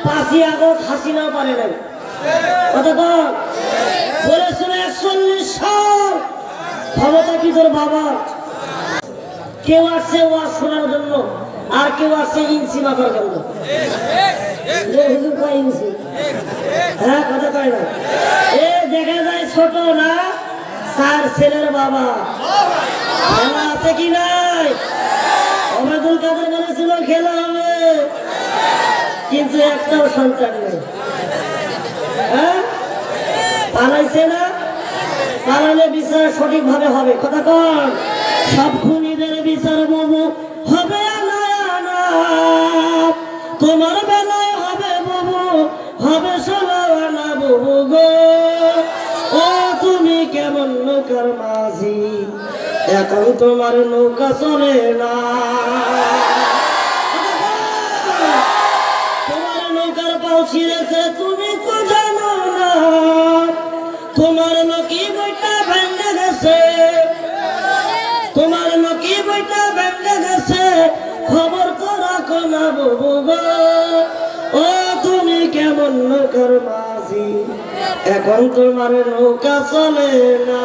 5ই August হাসিনাও পারে নাই কথা কর বলেছিল 41 সাল ক্ষমতা কি তোর বাবা কেউ আসছে ওয়াজ শোনার জন্য আর কেউ আসছে ইঞ্চি মাথার জন্য হ্যাঁ কথা কয় না এ দেখা যায় ছোট না 4 ছেলের বাবা খেলা আছে কি নাই ওবায়দুল কাদের বলেছিল খেলা হবে কিন্তু একটাও সন্তান নেই হ্যাঁ পালাইছে না পালালে বিচার সঠিকভাবে হবে কথা কন সব খুনিদের বিচার বাবু হবে না তোমার বেলায় হবে বাবু হবে সোনা বাবু গো ও তুমি কেমন নৌকার মাঝি এখন তোমার নৌকা চলে না তোমার নৌকার পাও ছিঁড়েছে তুমি তো জানো না তোমার নকি বইটা ভেঙে গেছে তোমার নকি বইটা ভেঙে গেছে খবর তো রাখো না বাবু গো ও তুমি কেমন নৌকার মাঝি এখন তোমার নৌকা চলে না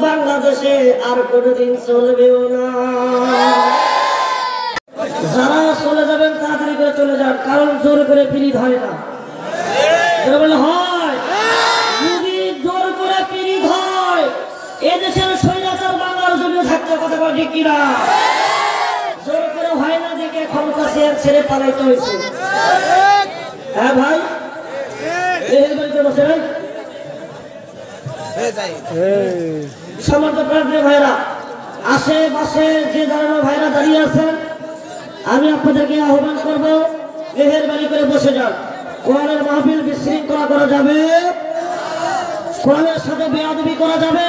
বাংলাদেশে আর কোনদিন চলবেও না যারা চলে যাবেন তাড়াতাড়ি করে চলে যান কারণ জোর করে পীড়িত হয় না হয় যদি জোর করে পীড়িত হয় এদেশের স্বৈরাচার বাংলার জন্য থাকতে কথা বলে ঠিক কিনা জোর করে হয় না দেখে ক্ষমতা ছেড়ে পালাইতে হয়েছে হ্যাঁ ভাই বসে ভাই সমর্থ প্রান্তীয় ভাইরা আশেপাশে যে দাঁড়ানো ভাইরা দাঁড়িয়ে আছেন আমি আপনাদেরকে আহ্বান করবো মেহেরবানি করে বসে যান কোরআনের মাহফিল বিশৃঙ্খলা করা যাবে কোরআনের সাথে বেয়াদবি করা যাবে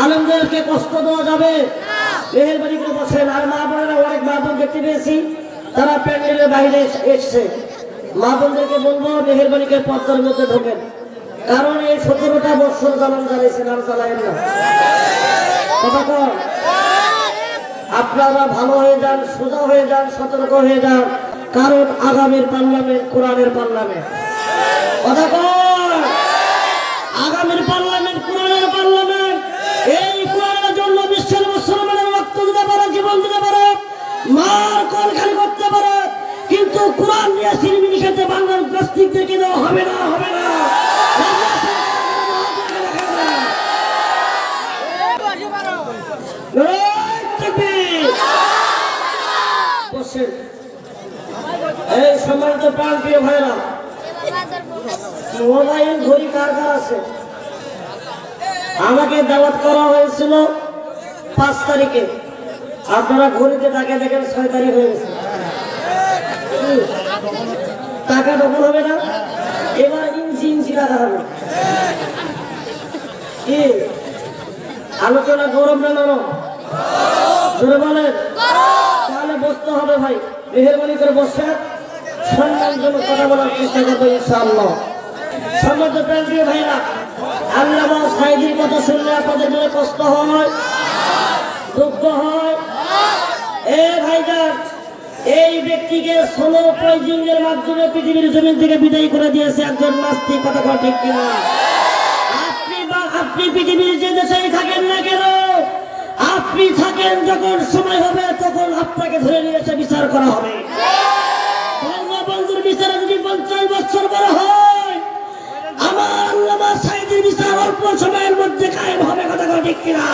আলেমদেরকে কষ্ট দেওয়া যাবে মেহেরবানি করে বসেন আর মা বোনেরা অনেক মা বোন দেখতে পেয়েছি তারা প্যান্ডেলের বাইরে এসছে মা বোনদেরকে বলবো মেহেরবানি করে পর্দার মধ্যে ঢোকেন কারণ এই 17টা বছর জানান জানাইছেন আর চালায়েন না কথা কর আপনারা ভালো হয়ে যান সোজা হয়ে যান সতর্ক হয়ে যান কারণ আগামীর পার্লামেন্ট কোরআনের পার্লামেন্ট কথা কর আগামীর পার্লামেন্ট কোরআনের পার্লামেন্ট এই কোরআনের জন্য বিশ্বের মুসলমানের রক্ত দিতে পারে জীবন দিতে পারে মার কলখানি করতে পারে কিন্তু কোরআন নিয়ে সিনেমিনি খেতে বাংলার নাস্তিকদেরকে দেওয়া হবে না হবে না এই সম্মানিত প্রান্তীয় ভাইরা মোবাইল ঘড়ি কার কার আছে আমাকে দাওয়াত করা হয়েছিল 5 তারিখে আপনারা ঘড়িতে তাকে দেখেন 6 তারিখ হয়ে গেছে টাকা ডবল হবে না এবার ইঞ্চি ইঞ্চি টাকা হবে কি আলোচনা গরম না নরম জোরে বলেন তাহলে বসতে হবে ভাই মেহেরবানি করে বসে সম্মানজনক কথা বলার চেষ্টা করবো ইনশাআল্লাহ সম্মানিত প্রান্তীয় ভাইরা আল্লামা সাঈদীর কথা শুনলে আপনাদের মনে কষ্ট হয় দুঃখ হয় এ ভাইজান এই ব্যক্তিকে সোলো পয়জিং এর মাধ্যমে পৃথিবীর জমিন থেকে বিদায় করে দিয়েছে একজন নাস্তিক কথা কয় ঠিক কিনা আপনি পৃথিবীর যে দেশেই থাকেন না কেন আপনি থাকেন যখন সময় হবে তখন আপনাকে ধরে নিয়ে এসে বিচার করা হবে বঙ্গবন্ধুর বিচারে যদি 50 বছর বড় হয় আমার আল্লামা সাঈদীর বিচার অল্প সময়ের মধ্যে কায়েম হবে কথা কয় ঠিক কিনা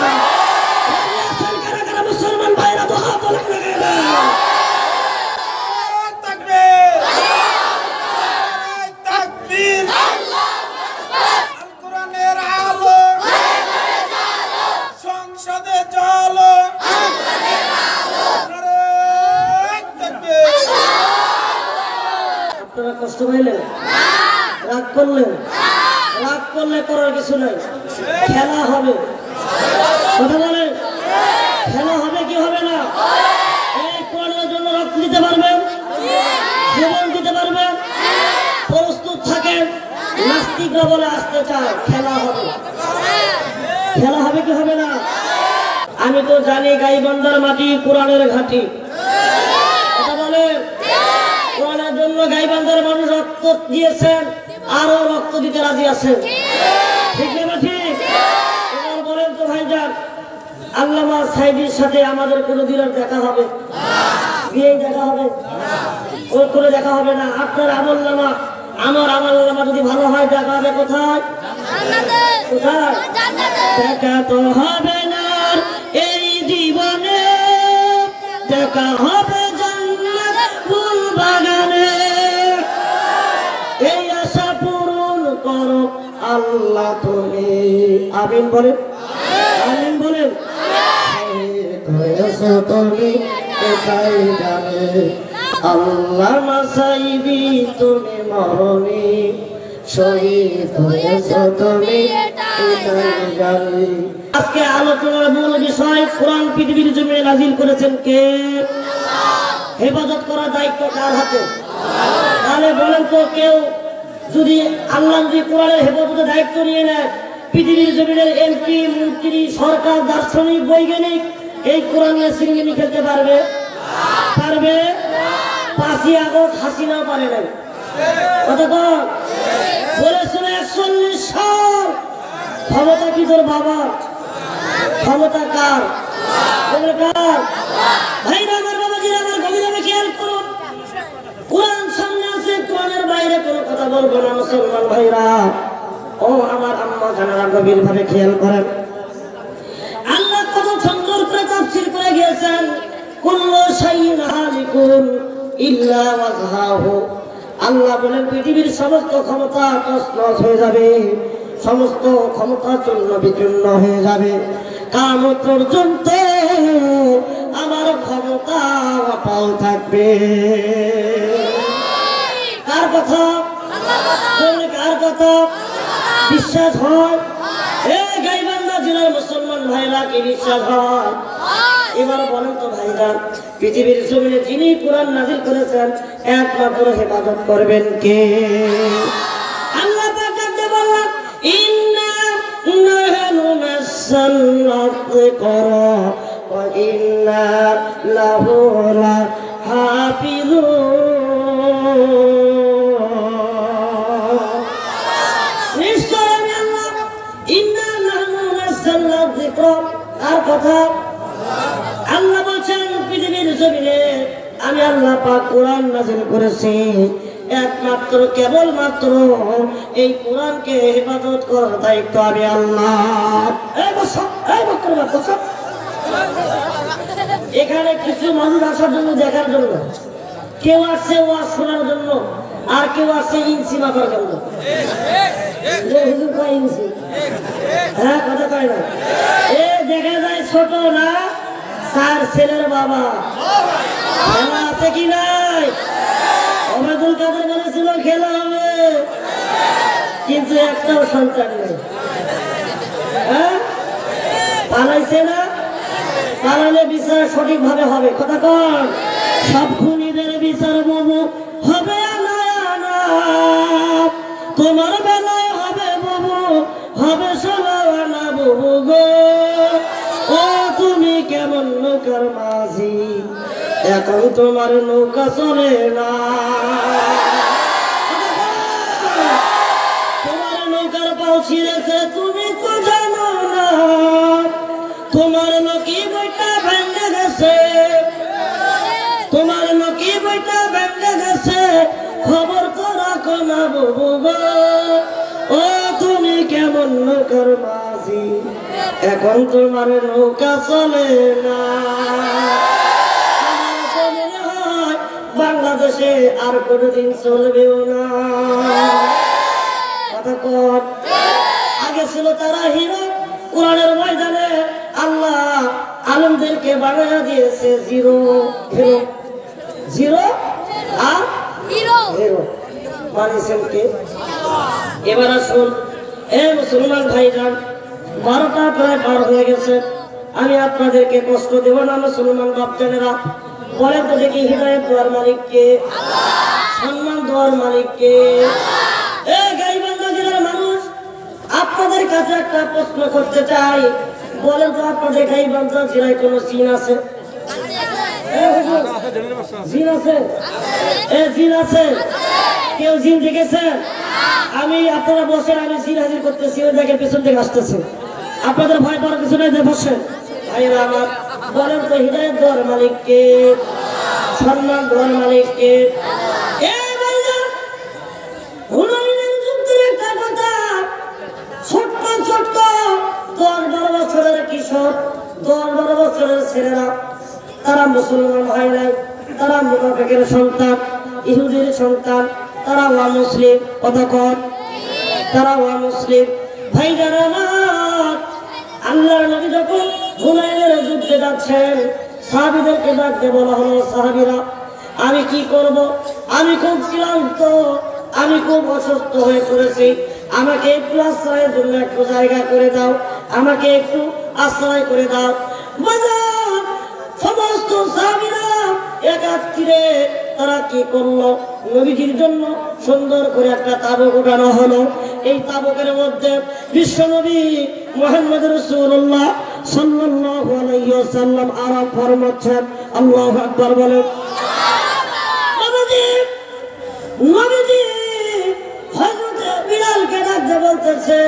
কারা কারা মুসলমান ভাইরা তো হাত লাগায় না আপনারা কষ্ট পাইলেন রাগ করলেন রাগ করলে করার কিছু নাই খেলা হবে কথা বলেন খেলা হবে কি হবে না এই কোরআনের জন্য রক্ত দিতে পারবেন জীবন দিতে পারবেন প্রস্তুত থাকেন নাস্তিকরা বলে আসতে চায় খেলা হবে কি হবে না আমি তো জানি গাইবান্ধার মাটি কোরআনের ঘাঁটি কথা রক্ত দিয়েছেন, আরো রক্ত দিতে রাজি আছেন, ঠিক না ঠিক? এবার বলেন তো ভাইজান, আল্লামা সাইদির সাথে আমাদের কোনোদিন আর দেখা হবে? বিয়েই দেখা হবে? ওর করে দেখা হবে না। আপনার আমল নামা আমার আমল নামা যদি ভালো হয় দেখা হবে কোথায়? কোথায়? দেখা তো হবে না এই জীবনে, দেখা হবে জান্নাত ফুল বাগানে। এই আশা পূরণ করো আল্লাহ তুমি। আমিন বলেন, আমিন বলেন। তুমি এটাই জানে আল্লামা সাইদি তুমি মরণি শহীদ হয়েছ তুমি এটাই জানে। আজকে আলোচনার মূল বিষয় কোরআন পৃথিবীর জমিনে নাজিল করেছেন কে? হেফাজত করার দায়িত্ব কার হাতে? তাহলে বলেন তো, কেউ যদি আল্লাহ যদি কোরআনের হেফাজতের দায়িত্ব নিয়ে নেয়, পৃথিবীর জমিনের এমপি, মন্ত্রী, সরকার, দার্শনিক, বৈজ্ঞানিক এই কোরআন নিয়ে সিনেমি খেলতে পারবে? পারবে? 5ই আগস্ট হাসিনাও পারে নাই। কতক্ষণ বলেছিল 41 সাল। ক্ষমতা কি তোর বাবা? ক্ষমতা কার? কার? ভাইরা আমার, বাবাজিরা আমার, গভীরভাবে খেয়াল করুন। কোরআন সামনে আছে, কোরআনের বাইরে কোনো কথা বলবো না মুসলমান ভাইরা। ও আমার আম্মা জানারা গভীরভাবে খেয়াল করেন। আল্লাহ কত সুন্দর করে তাফসীর করে গিয়েছেন, কুল্লু শাইইন হালিকুন ইল্লা ওয়াজহাহু। আল্লাহ বলেন পৃথিবীর সমস্ত ক্ষমতা তছনছ হয়ে যাবে, সমস্ত ক্ষমতা চূর্ণ বিচূর্ণ হয়ে যাবে, কিয়ামত পর্যন্ত আমার ক্ষমতা অটল থাকবে। কার কথা? কার কথা? বিশ্বাস হয়? গাইবান্ধা জেলার মুসলমান ভাইরা কি বিশ্বাস হয়? এবার বলেন তো ভাইজান, পৃথিবীর জমিনে যিনি কোরআন নাযিল করেছেন একমাত্র হেফাজত করবেন কে? আল্লাহ পাক ডাকতে বললেন, ইন্না নাহনু নাযালনা যিকরা ওয়া ইন্না লাহু লাহাফিজুন। নিশ্চয় আমি আল্লাহ, ইন্না নাহনু নাযালনা যিকরা। আর কথা আল্লাহ বলছেন পৃথিবীর জমিনে আমি আল্লাহ পাক কোরআন নাযিল করেছি, একমাত্র কেবলমাত্র এই কোরআনকে হেফাজত করার দায়িত্ব আমি আল্লাহ। এখানে কিছু মানুষ আসার জন্য, দেখার জন্য, কেউ আসছে ওয়াজ শোনার জন্য, আর কেউ আসছে ইঞ্চি মাখার জন্য। ইঞ্চি, হ্যাঁ কথা কয় না। এ দেখা যায় ছোট না, 4 ছেলের বাবা। খেলা আছে কি নাই? ওবায়দুল কাদের বলেছিল খেলা হবে, কিন্তু একটাও সন্তান নেই। হ্যাঁ, পালাইছে না? পালালে বিচার সঠিক ভাবে হবে। কথা কন, সব খুনিদের বিচার বাবু হবে না, তোমার বেলায় হবে বাবু, হবে সবানা বাবু গো। ও তুমি কেমন নৌকার মাঝি, এখন তোমার নৌকা চলে না। তোমার নৌকার পাও ছিঁড়েছে তুমি তো জানো না, তোমার নকি বইটা ভেঙে গেছে, তোমার নকি বইটা ভেঙে গেছে, খবর তো রাখো না বাবু গো। ও তুমি কেমন নৌকার মাঝি, এখন তোমার নৌকা চলে না। বাংলাদেশে আর কোনদিন চলবেও না। কথা কর, আগে ছিল তারা হিরো, কোরআনের ময়দানে আল্লাহ আলেমদেরকে বানায়া দিয়েছে জিরো। হিরো, জিরো আর হিরো, বানিয়েছেন কে? এবার আসুন এ মুসলমান ভাইজান, 12টা প্রায় পার হয়ে গেছে। আমি আপনাদেরকে কষ্ট দেব না মুসলমান বাপজানেরা। বলেন তো দেখি, হৃদয়ের দোয়ার মালিক কে? সম্মান দেওয়ার মালিক কে? এ গাইবান্ধা জেলার মানুষ, আপনাদের কাছে একটা প্রশ্ন করতে চাই। বলেন তো আপনাদের গাইবান্ধা জেলায় কোনো জিন আছে? জিন আছে? এ জিন আছে? কেউ জিন দেখেছেন? আমি আপনারা বসেন, আমি জিন হাজির করতেছি। ওই দেখেন পেছন থেকে আসতেছে। আপনাদের ভয় পাওয়ার কিছু নাই, বসেন। ভাইরা আমার, বলেন তো হৃদয়ের দোয়ার মালিককে, সম্মান দোয়ার মালিককে। হুনাইনের যুদ্ধের একটা কথা, ছোট্ট ছোট্ট 10-12 বছরের কিশোর, 10-12 বছরের ছেলেরা, তারা মুসলমান হয় নাই, তারা মুনাফিকের সন্তান, ইহুদির সন্তান, তারা অমুসলিম। কতক্ষণ তারা অমুসলিম? ভাই জানা না, আল্লাহর নবী যখন হুনাইনের যুদ্ধে যাচ্ছেন, সাহাবীদেরকে ডাকতে বলা হলো, সাহাবীরা আমি কি করব? আমি খুব ক্লান্ত, আমি খুব অসুস্থ হয়ে পড়েছি, আমাকে একটু আশ্রয়ের জন্য একটু জায়গা করে দাও, আমাকে একটু আশ্রয় করে দাও। সমস্ত সাহাবীরা একাত্রে তারা কি করলো? নবীজির জন্য সুন্দর করে একটা তাবুক উঠানো হলো। এই তাবুকের মধ্যে বিশ্বনবী মুহাম্মদ রাসূলুল্লাহ সাল্লাল্লাহু আলাইহি ওয়াসাল্লাম আরাম ফরমাচ্ছেন। আল্লাহু আকবার বলেন। নবীজি হযরত বিলালকে ডাকতে বলতেছে,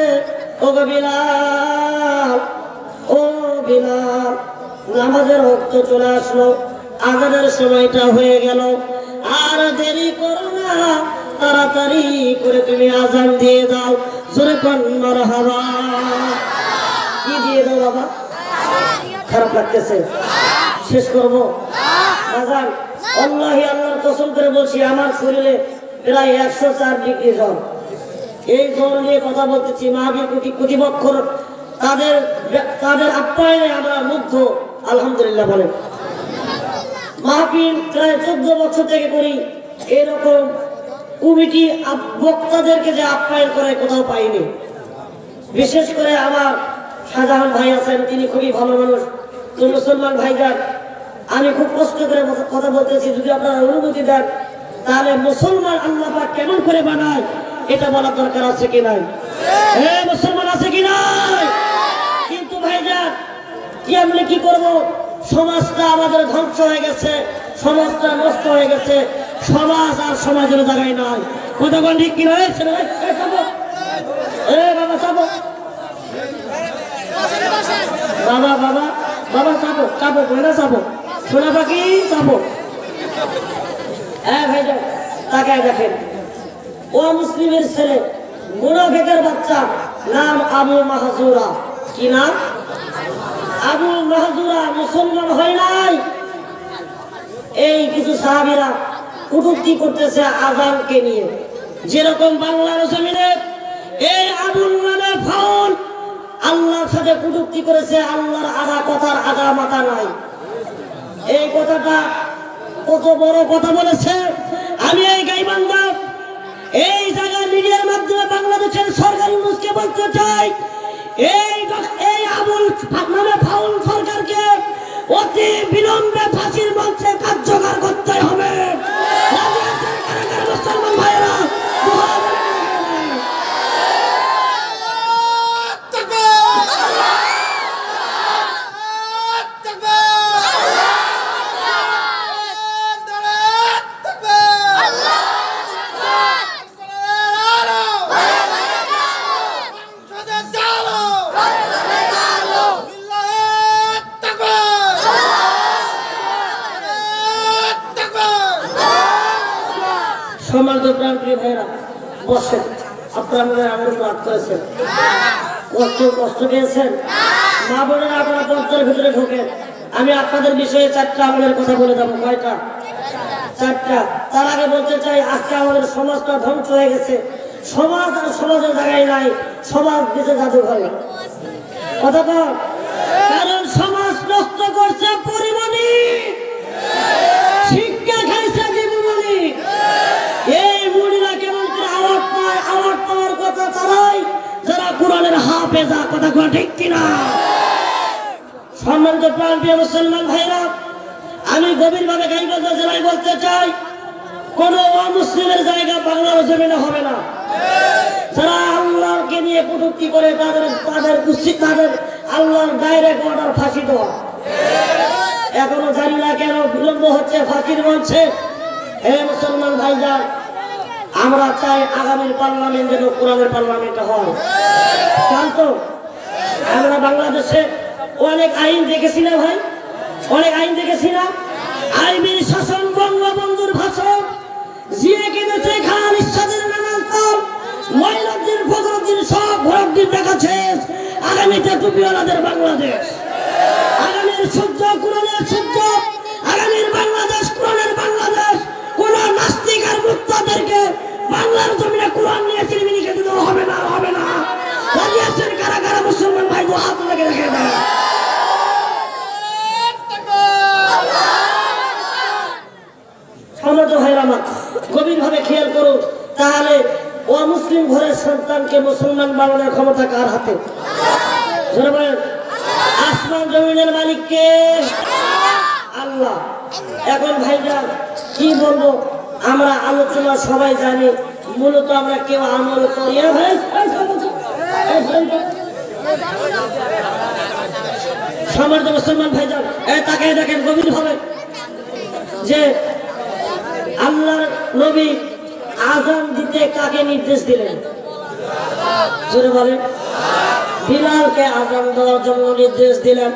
ও বিলাল, ও বিলাল, নামাজের ওয়াক্ত চলে আসলো, আযানের সময়টা হয়ে গেল, আর দেরি করো না, তাড়াতাড়ি করে তুমি আযান দিয়ে দাও। জোরে কোন মারহাবা। কি দিয়ে দাও বাবা? খারাপ লাগতেছে? শেষ করবো আযান? আল্লাহি আল্লাহর কসম করে বলছি, আমার শরীরে প্রায় 104 ডিগ্রি জ্বর। এই জ্বর নিয়ে কথা বলতেছি। মাহফিল কর্তৃপক্ষ তাদের আপ্যায়নে আমরা মুগ্ধ, আলহামদুলিল্লাহ বলেন। মাহফিল প্রায় 14 বছর থেকে করি, এরকম কমিটি বক্তাদেরকে যে আপ্যায়ন করে কোথাও পাইনি। বিশেষ করে আমার শাহজাহান ভাই আছেন, তিনি খুবই ভালো মানুষ। তো মুসলমান ভাইজান, আমি খুব কষ্ট করে কথা বলতেছি, যদি আপনারা অনুমতি দেন তাহলে মুসলমান আল্লাহ পাক কেমন করে বানায় এটা বলার দরকার আছে কি নাই? মুসলমান আছে কি নাই? কিন্তু ভাইজান, কি আমরা কি করব? সমাজটা আমাদের ধ্বংস হয়ে গেছে, সমাজটা নষ্ট হয়ে গেছে, সমাজ আর সমাজের জায়গায় নাই। কতক্ষণ ঠিক কি হয়েছে? বাবা চাবো, বাবা বাবা বাবা চাবো, চাবো না চাবো, সোনা পাখি চাবো। হ্যাঁ ভাইজান, তাকায় দেখেন, ও মুসলিমের ছেলে, মুনাফিকের বাচ্চা, নাম আবু মাহজুরা। কি নাম? আবু মাহজুরা। মুসলমান হয় নাই। এই কিছু সাহাবীরা কটূক্তি করতেছে আযানকে নিয়ে। যেরকম বাংলার জমিনে এই আবুল নামে ফাউল আল্লাহর সাথে কটূক্তি করেছে, আল্লাহর আগা কথার আগা মাথা নাই। এই কথাটা কত বড় কথা বলেছে। আমি এই গাইবান্ধা এই জায়গায় মিডিয়ার মাধ্যমে বাংলাদেশের সরকারি নিউজকে বলতে চাই, এই আবুল নামে ফাউল সরকারকে অতি বিলম্বে ফাঁসির মঞ্চে কার্যকর করতে হবে। মুসলমান ভাইয়েরা, সম্মানিত প্রাণপ্রিয় ভাইরা, বসেন। আপনারা আমার রাগ করেছেন, কষ্ট পেয়েছেন। মা বোনেরা, আপনারা পর্দার ভিতরে ঢোকেন। আমি আপনাদের বিষয়ে 4টা আমলের কথা বলে যাবো। কয়টা? 4টা। তার আগে বলতে চাই, আজকে আমাদের সমাজটা ধ্বংস হয়ে গেছে। সমাজ আর সমাজের জায়গায় নাই, সমাজ দিতে জাদুঘর। কথা কর, কারণ সমাজ নষ্ট করছে পরিমণি, শিক্ষা খাইছে জীবনী। এই মুড়িরা কেমন করে আওয়াজ পায়? আওয়াজ পাওয়ার কথা তারাই যারা কোরআনের হাফেজা। কথা কয় ঠিক কিনা? সম্মানিত প্রাণপ্রিয় মুসলমান ভাইরা, আমি গভীরভাবে গাইবান্ধা জেলায় বলতে চাই, কোন অমুসলিমের জায়গা বাংলার জমিনে হবে না। যারা আল্লাহকে নিয়ে কটূক্তি করে তাদের উচিত তাদের আল্লাহর ডাইরেক্ট অর্ডার ফাঁসি দেওয়া। এখনো জানি না কেন বিলম্ব হচ্ছে ফাঁসির মঞ্চে। হে মুসলমান ভাইজান, আমরা চাই আগামীর পার্লামেন্ট যেন কোরআনের পার্লামেন্ট হয়। জানতো আমরা বাংলাদেশে অনেক আইন দেখেছি না ভাই, অনেক আইন দেখেছি না। আইবির শাসন, বঙ্গবন্ধুর ভাষণ, জিয়ে কিনেছে খান ইচ্ছাদের নানান তার, মহিলাদের ফজরুদ্দিন সব ভোরাদ্দিন দেখাচ্ছে। আগামীতে টুপিওয়ালাদের বাংলাদেশ, আগামীর সূর্য কোরআনের সূর্য, আগামীর বাংলাদেশ কোরআনের বাংলাদেশ। কোন নাস্তিক আর মুক্তাদেরকে বাংলার জমিনে কোরআন নিয়ে চিরমিনিকে দিতে হবে না, হবে না। রাজি আছেন কারা কারা মুসলমান ভাই? দু হাত লেগে রেখে দেন। সম্মানিত ভাইরা আমার, গভীরভাবে খেয়াল করুন, তাহলে অমুসলিম ঘরের সন্তানকে মুসলমান বানানোর ক্ষমতা কার হাতে? জোরে বলেন। আসমান জমিনের মালিক কে? আল্লাহ। এখন ভাইজান কি বলবো, আমরা আলোচনা সবাই জানি, মূলত আমরা কেউ আমল করি না। ভাই সম্মানিত মুসলমান ভাইজান, তাকে দেখেন গভীরভাবে যে আল্লাহর নবী আযান দিতে কাকে নির্দেশ দিলেন? জোরে বলেন। বিলালকে আযান দেওয়ার জন্য নির্দেশ দিলেন।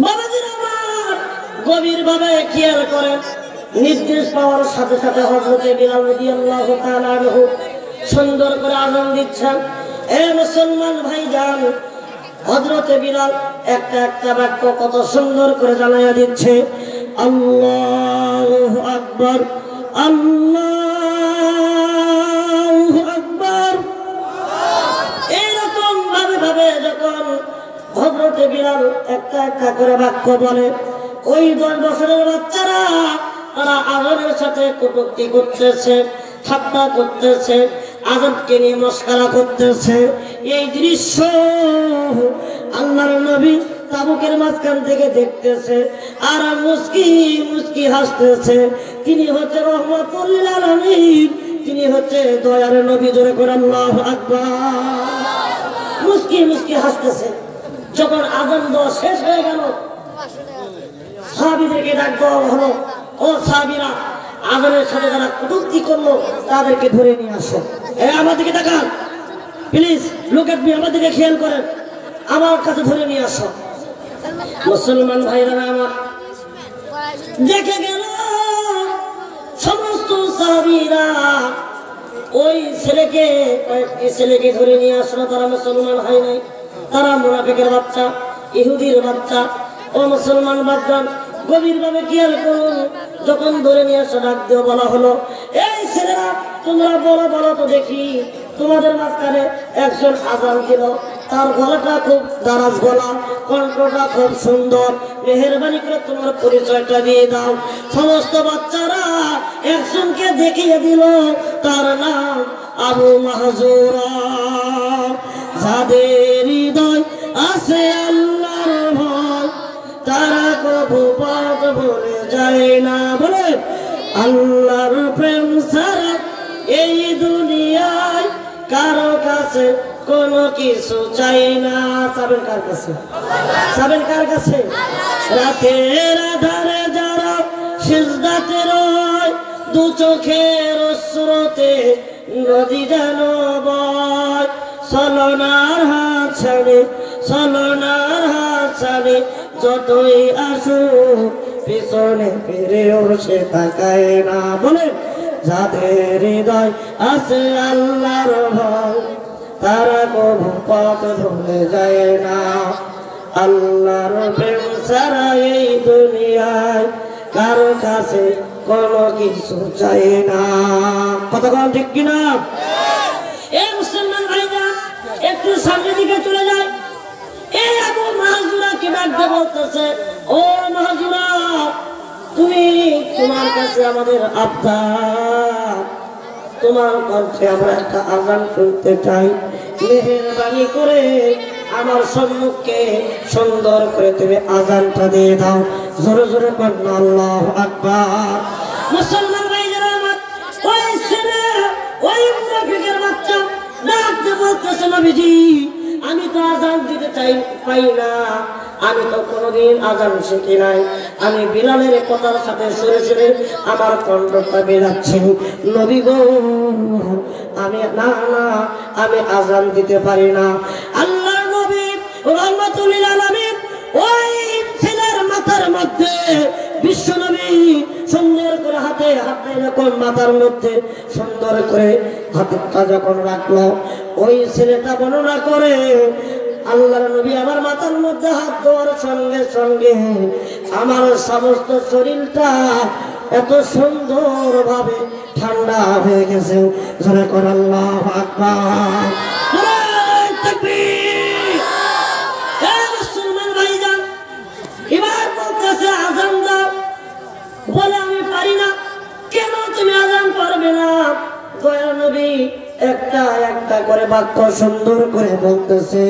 বাবাজিরা আমার, গভীরভাবে খেয়াল করেন, নির্দেশ পাওয়ার সাথে সাথে হযরতে বিলাল রাদিয়াল্লাহু তাআলা আনহু সুন্দর করে আযান দিচ্ছেন। এ মুসলমান ভাইজান, হযরতে বিলাল একটা একটা বাক্য কত সুন্দর করে জানাইয়া দিচ্ছে। আল্লাহু আকবার, আল্লাহু আকবার। এরকম ভাবে যখন হযরতে বিলাল একটা একটা করে বাক্য বলে, ওই 10 বছরের বাচ্চারা তারা আযানের সাথে কটূক্তি করতেছে, ঠাট্টা করতেছে, আযানকে নিয়ে মশকরা করতেছে। এই দৃশ্য আল্লাহর নবী তাবুকের মাঝখান থেকে দেখতেছে আর মুস্কি মুস্কি হাসতেছে। তিনি হচ্ছে রহমাতুল লিল আলামিন, তিনি হচ্ছে দয়ার নবী। জোরে করে আল্লাহু আকবার। মুস্কি মুস্কি হাসতেছে। যখন আযান দেওয়া শেষ হয়ে গেল, সাহাবীদেরকে ডাক দেওয়া হলো, ও সাহাবীরা, আযানের সাথে যারা কটূক্তি করলো তাদেরকে ধরে নিয়ে আসো। আমার দিকে তাকান প্লিজ, লুক এট মি, আমার দিকে খেয়াল করেন, আমার কাছে ধরে নিয়ে আসো। মুসলমান ভাইরা আমার, দেখে গেল সমস্ত সাহাবীরা ওই ছেলেকে, কয়েকটি ছেলেকে ধরে নিয়ে আসলো। তারা মুসলমান হয় নাই, তারা মুনাফিকের বাচ্চা, ইহুদির বাচ্চা। ও মুসলমান বাপজান, গভীরভাবে খেয়াল করুন, যখন ধরে নিয়ে আসা ডাক দিয়ে বলা হলো, এই ছেলেরা তোমরা বলো বলো তো দেখি, তোমাদের মাঝখানে একজন আযান দিল, তার গলাটা খুব দারাজ গলা, কণ্ঠটা খুব সুন্দর, মেহেরবানি করে তোমার পরিচয়টা দিয়ে দাও। সমস্ত বাচ্চারা একজনকে দেখিয়ে দিল, তার নাম আবু মাহজুরা। যাদের হৃদয় আছে আল্লাহর ভয়, তারা কবু পথ ভুলে যায় না। বলে আল্লাহর প্রেম ছাড়া এই দুনিয়ায় কারো কাছে কোনো কিছু চাই না। চাবেন কার কাছে? চাবেন কার কাছে? রাতের আধারে যারা সিজদাতে রয়, দু চোখের স্রোতে নদী যেন বয়। ছলনার হাত ছাড়ে, ছলনার হাত ছাড়ে, যতই আসুক পিছনে ফিরেও সে তাকায় না। বলে যাদের হৃদয় আছে আল্লাহর ভয়, তারা কবু পথ ভুলে যায় না। আল্লাহর প্রেম ছাড়া এই দুনিয়ায় কারো কাছে কোনো কিছু চাই না। কতক্ষণ ঠিক কিনা? এই মুসলমান ভাইরা একটু সামনের দিকে চলে যায়। এই আবু মাহজুরা কি ডাকতে বলতেছে, ও মাহজুরা, তুমি, তোমার কাছে আমাদের আবদার, তোমার কণ্ঠে আমরা একটা আযান শুনতে চাই। মেহেরবানি করে আমার সম্মুখে সুন্দর করে তুমি আযানটা দিয়ে দাও। জোরে জোরে পড়ো আল্লাহু আকবার। মুসলমান ভাইরা আমার, ওই ছেলে, ওই মুনাফিকের বাচ্চা ডাকতে বলতেছে, নবীজি, আমি তো আযান দিতে চাই, পাই না, আমি তো কোনোদিন আজান শিখি নাই, আমি বিলালের কথার সাথে সরে সরে আমার কণ্ঠটা বেরাচ্ছি। নবী গো আমি না আমি আজান দিতে পারি না। আল্লাহ নবী রাহমাতুল লিল আলামিন ওই ছেলের মাথার মধ্যে বিশ্ব নবী সুন্দর করে হাতে যখন মাথার মধ্যে সুন্দর করে হাতটা যখন রাখলো, ওই ছেলেটা বর্ণনা করে আল্লাহর নবী আমার মাথার মধ্যে হাত দেওয়ার সঙ্গে সঙ্গে আমার সমস্ত শরীরটা এত সুন্দর ভাবে ঠান্ডা হয়ে গেছে। জোরে করে আল্লাহু আকবার, নারায়ে তাকবীর। মুসলমান ভাইজান এবার বলতেছে আযান দাও, বলে আমি পারি না। কেন তুমি আযান পারবে না? দয়ার নবী একটা একটা করে বাক্য সুন্দর করে বলতেছে,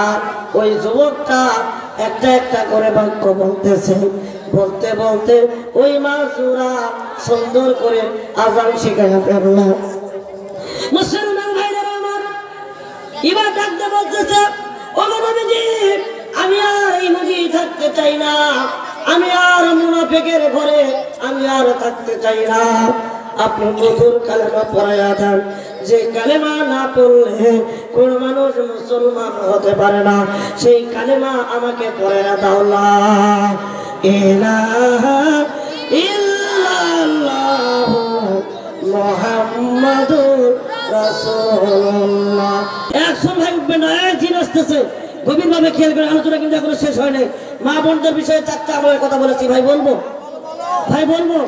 আর ওই যুবকটা একটা একটা করে বাক্য বলতেছে। বলতে বলতে ওই মাসুরা সুন্দর করে আযান শিখাইয়া ফেলল। মুসলমান ভাইরা আমার এবার ডাকতে বলতেছে, ও নবীজি আমি আর এই মজলিসে থাকতে চাই না, আমি আর মুনাফিকের ঘরে আমি আর থাকতে চাই না। আপনি মধুর কালেমা পড়াইয়া দেন, যে কালেমা না পড়লে কোন মানুষ মুসলমান হতে পারে না, সেই কালেমা আমাকে পড়াইয়া দাও। লা ইলাহা ইল্লাল্লাহু মুহাম্মাদুর রাসূলুল্লাহ। একজন ভাই উঠবে না, জিন আসতেছে, গভীরভাবে খেয়াল করে। আলোচনা কিন্তু এখনো শেষ হয় নাই। মা বোনদের বিষয়ে চারটা আমলের কথা বলেছি, ভাই বলবো ভাই বলবো।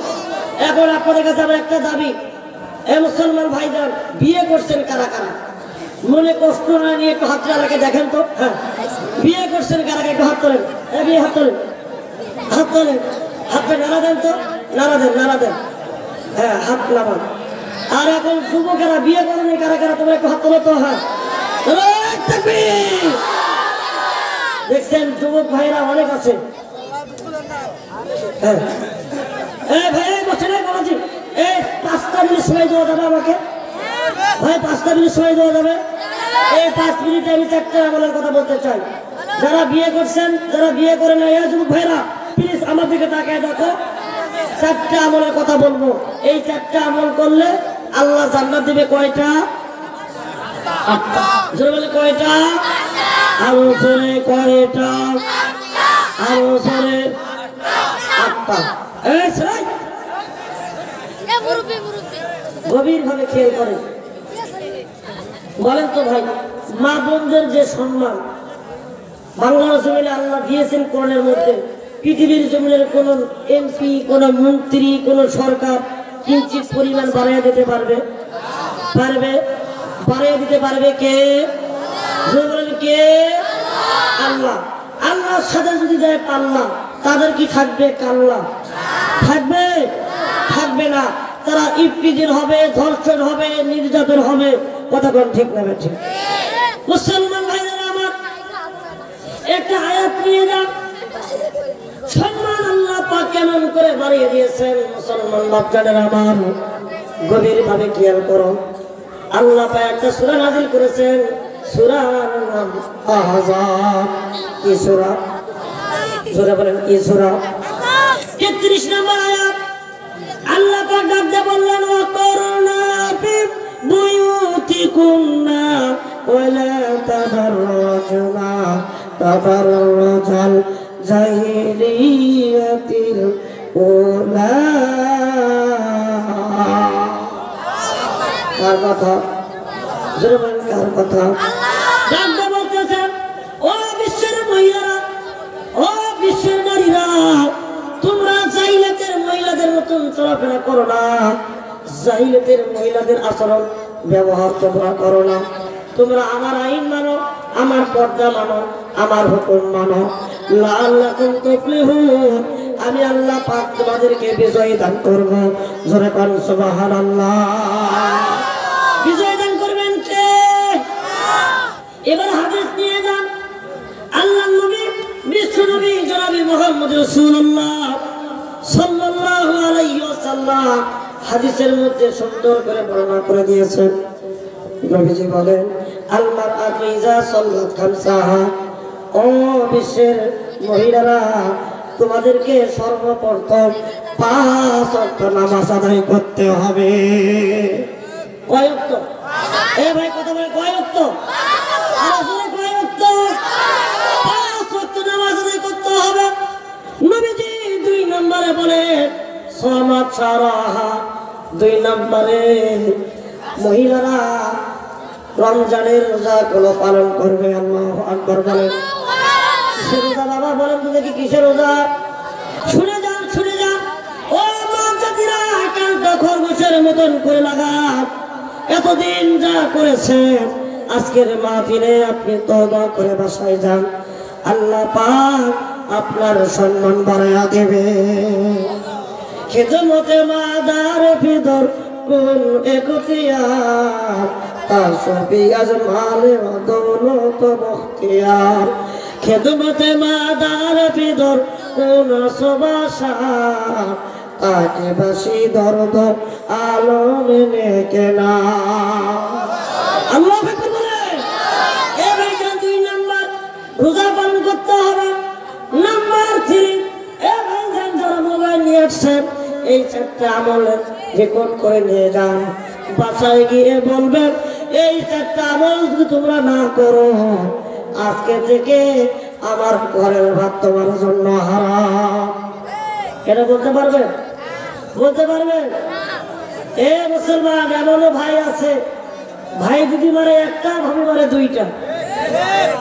এখন আপনাদের কাছে আমার একটা দাবি, এ মুসলমান ভাইজান বিয়ে করছেন কারা কারা? মনে কষ্ট না নিয়ে একটু হাত রাখে দেখেন তো। হ্যাঁ, বিয়ে করছেন কারা কারা? একটু হাত তোলেন, বিয়ে হাত তোলেন, হাত তোলেন, হাতটা নাড়া দেন তো, নাড়া দেন, নাড়া দেন। হ্যাঁ, হাত নামান। আর এখন যুবকেরা বিয়ে করেন কারা কারা? তোমরা একটু হাত তোলো তো। হ্যাঁ, দেখছেন যুবক ভাইরা অনেক আছে। হ্যাঁ ভাই বসে নাই বাবাজি, এই 5টা মিনিট সময় দেওয়া যাবে আমাকে? ভাই 5টা মিনিট সময় দেওয়া যাবে? এই 5 মিনিটে আমি 4টা আমলের কথা বলতে চাই। যারা বিয়ে করছেন, যারা বিয়ে করে না, এই যুবক ভাইরা প্লিজ আমার দিকে তাকায় দেখো। 4টা আমলের কথা বলবো। এই 4টা আমল করলে আল্লাহ জান্নাত দিবে কয়টা? 8টা। জোরে বলে কয়টা? আরো জোরে কয়টা? আরো জোরে 8টা। গভীর ভাবে খেয়াল করে বলেন তো ভাই, মা বোনদের যে সম্মান বাংলার জমিনে আল্লাহ দিয়েছেন কোরআনের মধ্যে, পৃথিবীর জমিনের কোন এমপি, কোন মন্ত্রী, কোন সরকার কিঞ্চিত পরিমাণ বাড়াইয়া দিতে পারবে? পারবে? বাড়াইয়া দিতে পারবে কে? বলেন কে? আল্লাহ। আল্লাহর সাথে যদি যায় পাল্লা, তাদের কি থাকবে কাল্লা? থাকবে? থাকবে না। তারা ইফতিজির হবে, ধর্ষণ হবে, নির্যাতন হবে। কথা কোন ঠিক না ঠিক? মুসলমান ভাইরা আমার একটা আয়াত নিয়ে যান, সম্মান আল্লাহ পাক কেমন করে বাড়িয়ে দিয়েছেন। মুসলমান বাচ্চাদের আমার গভীর ভাবে খেয়াল করো। আল্লাহ পাক একটা সূরা নাযিল করেছেন, সূরার নাম আহজাব। কি সূরা? সূরা বলেন কি সূরা? 33 নম্বর আয়াত। আল্লাহ পাক ডাকতে বললেন, ওয়াকরনা ফি বুয়ুতিকুন্না ওয়ালা তাবাররাজনা তাবাররাজাল জাহিলিয়াতিল উলা। কার কথা? জোরে বলেন কার কথা? ডাকতে বলতেছেন, ও বিশ্বের মহিলারা, ও বিশ্বের নারীরা, তোমরা জাহিলিয়াতের মহিলাদের মতন চলাফেরা করো না। জাহিলিয়াতের মহিলাদের আচরণ ব্যবহার তোমরা করো না। তোমরা আমার আইন মানো, আমার পর্দা মানো, আমার হুকুম মানো। লাআল্লাকুম তুফলিহুন, আমি আল্লাহ পাক তোমাদেরকে বিজয় দান করব। জোরে বলুন সুবহানাল্লাহ। বিজয় দান করবেন কে? এবার হাদিস নিয়ে যান। আল্লাহর নবী, বিশ্ব নবী জনাবে মুহাম্মদ রাসূলুল্লাহ সাল্লাল্লাহু আলাইহি ওয়াসাল্লাম হাদিসের মধ্যে সুন্দর করে বর্ণনা করে দিয়েছেন। নবীজি বলেন, আল মারআতু ইযা সাল্লাত খামসাহা ও বিশ্বের মহিলারা, তোমাদেরকে সর্বপ্রথম 5 ওয়াক্ত নামাজ আদায় করতে হবে। কয় ওয়াক্ত? এ ভাই কথা বলে কয় ওয়াক্ত? আসলে কয় ওয়াক্ত? 5 ওয়াক্ত নামাজ আদায় করতে হবে। নবীজি 2 নম্বরে বলে সালাত সারাহা। 2 নম্বরে মহিলারা রমজানের রোজা গুলো পালন করবে। আল্লাহু আকবার বলেন। কিসের রোজা বাবা বলেন তো দেখি, কিসের রোজা? শুনে যান, শুনে যান ও মা জাতিরা, কানটা খরগোশের মতন করে লাগান। এতদিন যা করেছেন আজকের মাহফিলে আপনি তওবা করে বাসায় যান, আল্লাহ পাক আপনার সম্মান বাড়ায়া দেবে। খিদমতে মাদার ফিদর কোন এখতিয়ার, তাসবি আজমালে দৌলত বখতিয়ার। খিদমতে মাদার ফিদর কোন সুবাসা, তাকে বাসি দর্দ আলম নেকে না। আল্লাহু আকবার বলেন। এ ভাইজান 2 নাম্বার রোজা পালন করতে হবে। নাম্বার 3, এ ভাইজান যারা মোবাইল নিয়ে আসছেন এই 4টা আমল রেকর্ড করে নিয়ে যান, বাসায় গিয়ে বলবেন এই 4টা আমল যদি তোমরা না করো আজকে থেকে আমার ঘরের ভাত তোমার জন্য হারাম। এটা বলতে পারবেন? বলতে পারবেন? এ মুসলমান, এমনও ভাই আছে, ভাই যদি মারে একটা, ভাবি মারে 2টা।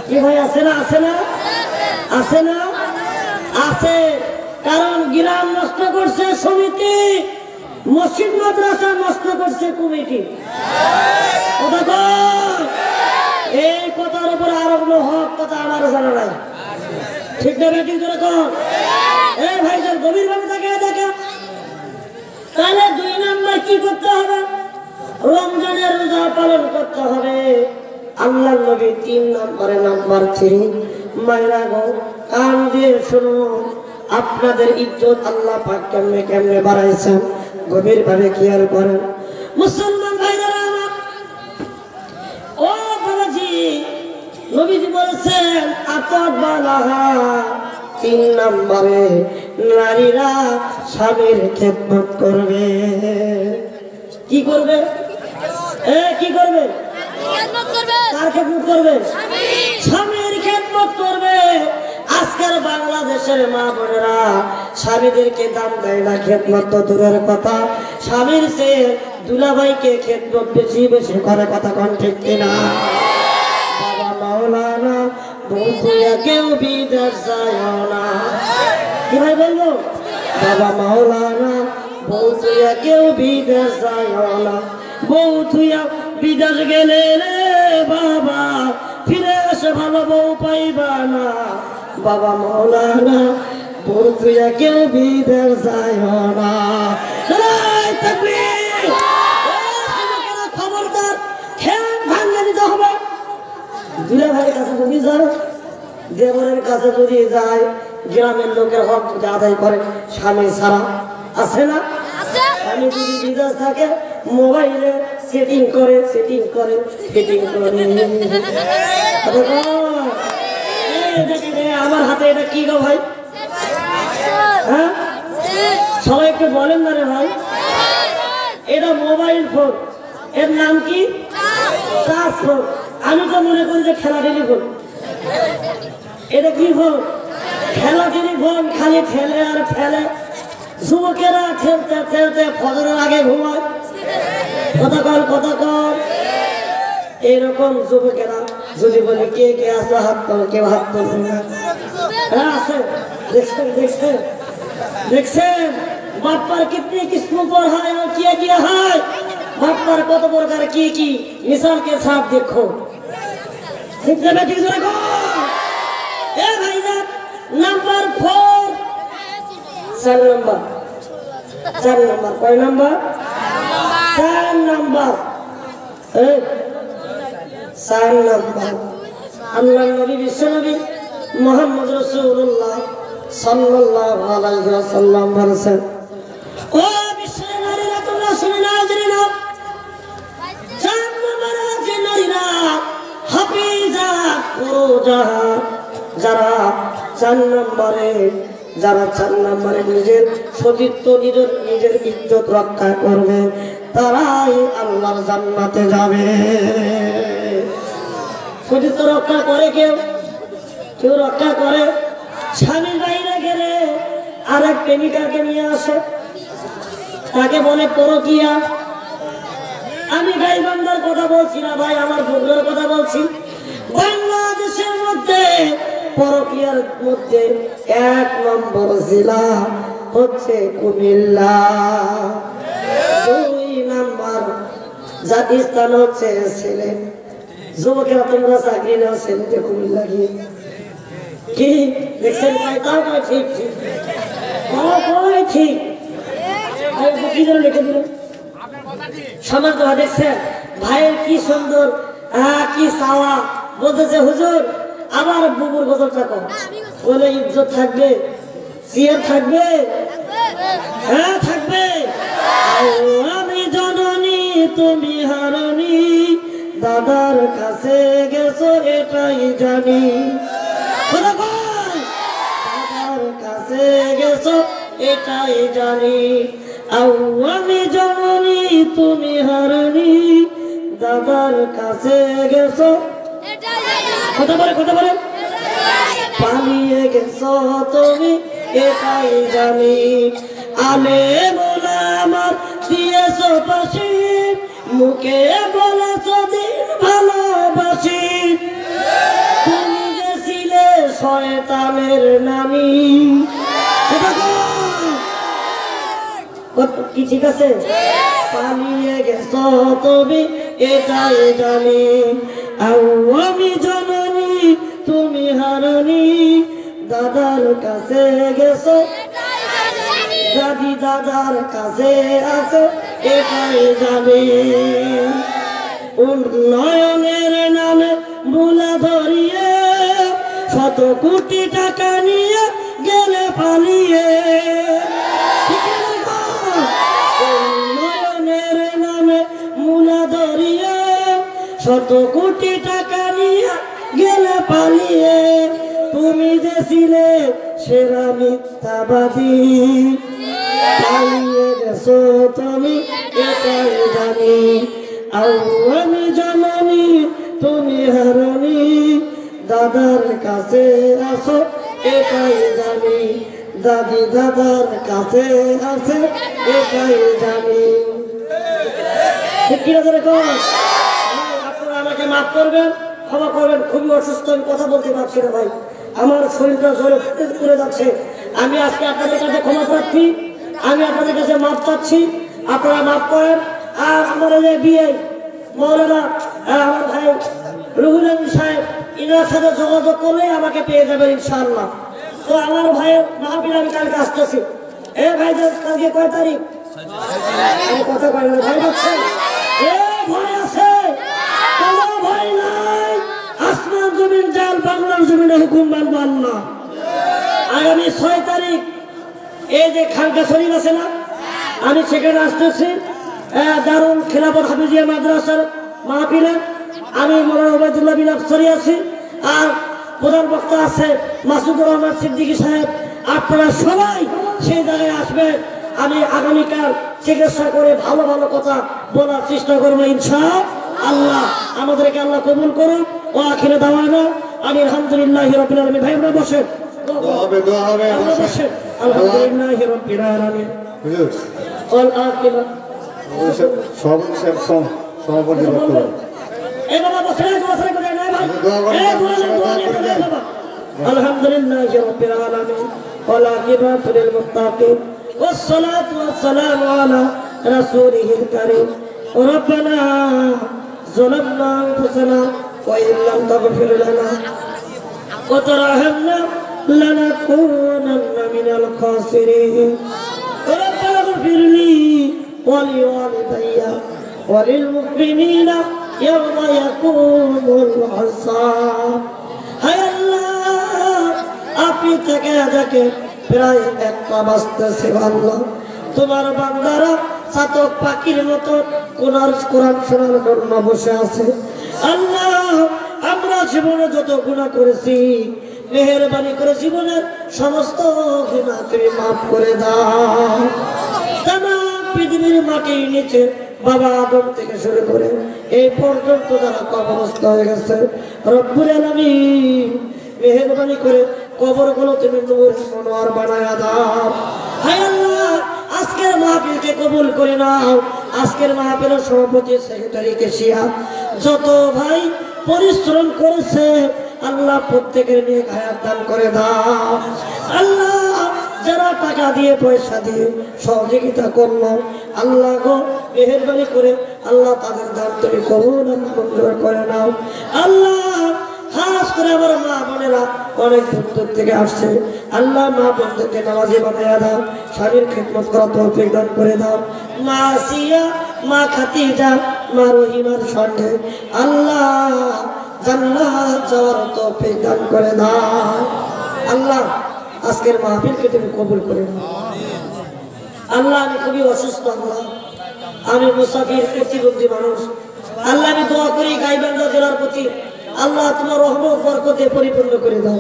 কি ভাই আছে না? আছে না? আছে না? আছে। কারণ গ্রাম নষ্ট করছে সমিতি, মসজিদ মাদ্রাসা নষ্ট করছে কমিটি। এই কথার উপর আরোগ্য হক কথা আমার জানা নাই। ঠিক না ঠিক যেরকম? এই ভাইজান গভীর ভাবে তাকিয়ে দেখে। তাহলে 2 নম্বর কি করতে হবে? রমজানের রোজা পালন করতে হবে। আল্লাহর নবী 3 নম্বরে নাম্বার 3, মাইরা গো কান দিয়ে শুনুন, আপনাদের ইজ্জত আল্লাহ পাক কেমনে কেমনে বাড়াইছেন গভীর ভাবে খেয়াল করেন। মুসলমান ভাইরা আমার, ও বাবাজি, নবীজি বলেছেন আতাত বালাহা। 3 নম্বরে নারীরা স্বামীর খেদমত করবে। কি করবে? কি করবে? কার খেদমত করবে? স্বামীর খেদমত করবে। আজকের বাংলাদেশের মা বোনেরা স্বামীদেরকে দাম দেয় না, খেদমত তো দূরের কথা, স্বামীর চেয়ে দুলাভাইকে খেদমত বেশি বেশি করে। কথা কোন ঠিক কিনা? বাবা মাওলানা বন্ধুয়া কেউ বিদেশ যায় না। কি ভাই বলবো? বাবা মাওলানা বন্ধুয়া কেউ বিদেশ যায় না। বন্ধুয়া বিদেশ গেলে রে বাবা ফিরে এসে ভালো বউ পাইবা না। বাবা মাওলানা বন্ধুয়া কেউ বিদেশ যায় না। খবরদার, খেয়ে ভাঙিয়ে দিতে হবে। দুলা ভাইয়ের কাছে যদি যায়, দেবরের কাছে যদি যায়, গ্রামের লোকের হক যদি আদায় করে, স্বামী ছাড়া আছে না? স্বামী যদি বিদেশ থাকে মোবাইলে সেটিং করে আমার হাতে এটা কি গো ভাই? হ্যাঁ, সবাই একটু বলেন না রে ভাই। এটা মোবাইল ফোন, এর নাম কি? Touch phone. আমি তো মনে করি যে খেলা টেলিফোন। এটা কি ফোন? খেলা টেলিফোন। খালি ঠেলে আর ঠেলে। যুবকেরা খেলতে খেলতে ফজরের আগে ঘুমায়। কথা কল। এরকম যুবকেরা যদি বলে কে কে আছে হাত তোলো, কেউ হাত তোলো না। হ্যাঁ আছে, দেখছেন বাপ্পার कितनी किस्मों पर है और किया है। बाप्पार কত প্রকার কি मिसाल के साथ देखो। ए भाईजान नंबर 4, 4 नंबर कय नंबर? 4 नंबर। 4 नंबर আল্লাহর নবী বিশ্বনবী মুহাম্মদ রাসূলুল্লাহ সাল্লাল্লাহু আলাইহি ওয়াসাল্লাম বলেছেন, ও বিশ্বের নারীরা তোমরা শুনে নাও, জেনে নাও। 4 নম্বরে যে নারীরা হাফিজা ফুরুজাহা, যারা 4 নম্বরে নিজের সতীত্ব নিজের ইজ্জত রক্ষা করবে তারাই আল্লাহর জান্নাতে যাবে। সতীত্ব রক্ষা করে কেউ রক্ষা করে, স্বামীর বাইরে গেলে আরেক প্রেমিকাকে নিয়ে আসে, তাকে বলে পরকিয়া। আমি গাইবান্ধার কথা বলছি না ভাই, আমার বগুড়ার কথা বলছি। বাংলাদেশের মধ্যে পরকিয়ার মধ্যে 1 নম্বর জেলা হচ্ছে কুমিল্লা, 2 নম্বর জাতি স্থান হচ্ছে সিলেট। যুবকেরা তোমরা চাকরি নাও সিলেটে কুমিল্লা গিয়ে, কি দেখছেন? তাও ঠিক ঠিক লিখে দিল সমান কথা। দেখছেন ভাইয়ের কি সুন্দর, কি চাওয়া বলতেছে হুজুর আমার বুবুর গজলটা কম, বলে ইজ্জত থাকবে, সিয়ার থাকবে, হ্যাঁ থাকবে। আমি জননী তুমি হারণী, দাদার কাছে গেছো এটাই জানি, দাদার কাছে গেছো এটাই জানি। আমি জননী তুমি হারণী, দাদার কাছে গেছো কথা বলে পালিয়ে গেছো তুমি এটাই জানি। আলে বলে আমার দিয়েছো পাশি, মুখে বলেছো দিন ভালোবাসি, তুমি যে ছিলে শয়তানের নানি। কি ঠিক আছে? পালিয়ে গেছো তুমি এটাই জানি। আমি জননী তুমি হারণী, দাদার কাছে গেছো, দাদার কাছে আছো এটাই জানি। উন্নয়নের নামে ভুলা ধরিয়ে 100 কোটি টাকা নিয়ে গেলে পালিয়ে, উন্নয়নের নামে মুলা ধরিয়ে 100 কোটি টাকা নিয়ে গেলে পালিয়ে, তুমি যে ছিলে সেরা মিথ্যাবাদী, পালিয়ে গেছো তুমি এটাই জানি। আমি জননী তুমি হারণী, দাদার কাছে আসো এটাই জানি, দাদার কাছে আছে এটাই জানি। ঠিক কিনা আপনারা আমাকে মাফ করবেন, ক্ষমা করবেন, খুবই অসুস্থ, আমি কথা বলতে পারছি না ভাই, আমার শরীরটা জ্বরে করে যাচ্ছে। আমি আজকে আপনাদের কাছে ক্ষমা প্রার্থী, আমি আপনাদের কাছে মাফ চাচ্ছি, আপনারা মাফ করেন। আর আমার যে বিয়ে মৌলানা আমার ভাই রুহুল আমিন সাহেব, ইনার সাথে যোগাযোগ করলে আমাকে পেয়ে যাবেন ইনশাআল্লাহ। তো আমার ভাইয়ের মাহফিল আমি কালকে আসতেছি। ভাই কালকে কয় তারিখ? কথা কয় না ভাই, বলছেন ভয় আছে, কোনো ভয় নাই, আসমান জমিন জাল, বাংলার জমিনে হুকুম মানবো আল্লাহ। আগামী 6 তারিখ এই যে খানকা শরীফ আছে না, আমি সেখানে আসতেছি, দারুল খিলাফত হাফিজিয়া মাদ্রাসার মাহফিলে। আমি মৌলানা ওবায়দুল্লাহ বিন আফসারী আছি, আর প্রধান বক্তা আছে মাসুদুর রহমান সিদ্দিকী সাহেব। আপনারা সবাই সেই জায়গায় আসবেন। আমি আগামীকাল চিকিৎসা করে ভালো ভালো কথা বলার চেষ্টা করবো ইনশাআল্লাহ। আমাদেরকে আল্লাহ কবুল করুন। ও আখিরে দাওয়ানা আমি আলহামদুলিল্লাহি রাব্বিল আলামিন। ভাই আপনারা বসেন, আলহামদুলিল্লাহি রাব্বিল আলামিন। ওয়াল আখিরা সভাপতি বক্তব্য। বাবা বসেন, আলহামদুলিল্লাহি রাব্বিল আলামিন ওয়াল আকিবাতু লিল মুত্তাকিন ওয়াসসালাতু ওয়াসসালামু আলা রাসূলিহিল কারীম। রব্বানা যালামনা আনফুসানা ওয়া ইন লাম তাগফির লানা ওয়া তারহামনা লানাকুনান্না মিনাল খাসিরিন। রব্বানা ইগফিরলি ওয়া লিওয়ালিদাইয়া ওয়া লিল মুমিনিনা ইয়াওমা ইয়াকুমুল হিসাব। হায় আল্লাহ, আপনি থেকে দেখে প্রায় 1টা বাজতেছে আল্লাহ, তোমার বান্দারা চাতক পাখির মতো কোরআন শোনার জন্য বসে আছে। আল্লাহ, আমরা জীবনে যত গুনাহ করেছি মেহেরবানি করে জীবনের সমস্ত গুনাহ তুমি মাফ করে দাও। তামাম পৃথিবীর মাটির নিচে বাবা আদম থেকে শুরু করে এই পর্যন্ত যারা কবরস্থ হয়ে গেছে রব্বুল আলামিন মেহেরবানি করে কবরগুলো তুমি নূরে মনোয়ার বানায়া দাও। হায় আল্লাহ, আজকের মাহফিলকে কবুল করে নাও। আজকের মাহফিলের সভাপতি, সেক্রেটারি, কেশিয়া যত ভাই পরিশ্রম করেছে আল্লাহ প্রত্যেকের নিয়ে হায়াত দান করে দাও। আল্লাহ, যারা টাকা দিয়ে পয়সা দিয়ে সহযোগিতা করলো আল্লাহ গো মেহেরবানি করে আল্লাহ তাদের দান তুমি কবুল মঞ্জুর করে নাও। আল্লাহ, খাস করে আমার মা বোনেরা অনেক দূর থেকে আসছে আল্লাহ, মা বোনদেরকে নামাজি বানায়া দাও, স্বামীর খেদমত করা তৌফিক দান করে দাও। মা আসিয়া, মা খাদিজা, মা রহিমার সঙ্গে আল্লাহ জান্নাত যাওয়ার তৌফিক দান করে দাও। আল্লাহ, আজকের মাহফিলকে তুমি কবুল করে নাও। আল্লাহ, আমি খুবই অসুস্থ, আল্লাহ আমি মুসাফির প্রতিবন্ধী মানুষ। আল্লাহ, আমি দোয়া করি গাইবান্ধা জেলার প্রতি আল্লাহ তোমার রহমত বরকতে পরিপূর্ণ করে দাও।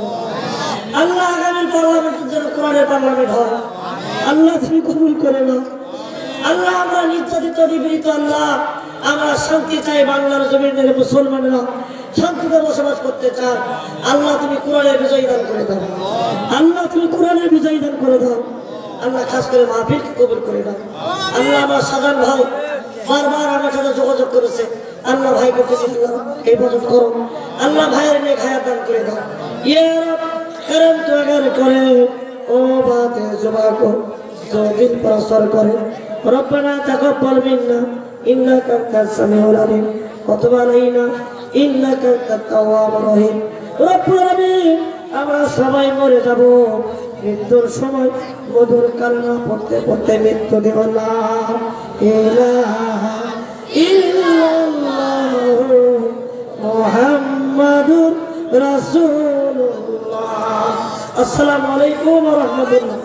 আল্লাহ, আগামী পার্লামেন্টের জন্য কোরআনের পার্লামেন্ট হয় আল্লাহ তুমি কবুল করে নাও। আল্লাহ, আমরা নির্যাতিত নিপীড়িত আল্লাহ, আমরা শান্তি চাই। বাংলার জমিনের মুসলমানেরা শান্তিতে বসবাস করতে চান আল্লাহ, তুমি কোরআনের বিজয় দান করে দাও। আল্লাহ, তুমি কোরআনের বিজয় দান করে দাও। আল্লাহ, খাস করে মাহফিলকে কবুল করে দাও। আল্লাহ, আমার সাধারণ ভাই বারবার আমার সাথে যোগাযোগ করেছে আল্লাহ, ভাই করতে এই বছর করো আল্লাহ, ভাইয়ের নিয়ে হায়াত দান করে দাও। ইয়া রব করম তো আগার করে ও বাতে জবা কো जो दिल पर असर करे रब्बाना तकब्बल मिन्ना इन्नाका अंतास सामिउल अलीम व तुब अलैना इन्नाका अंतात तव्वाबुर रहीम। रब्बुल आलामीन, আমরা সবাই মরে যাব, মৃত্যুর সময় মধুর কালেমা পড়তে পড়তে মৃত্যু দেব না। ইলাহা ইল্লাল্লাহ মুহাম্মাদুর রাসূলুল্লাহ। আসসালামু আলাইকুম ওয়া রাহমাতুল্লাহ।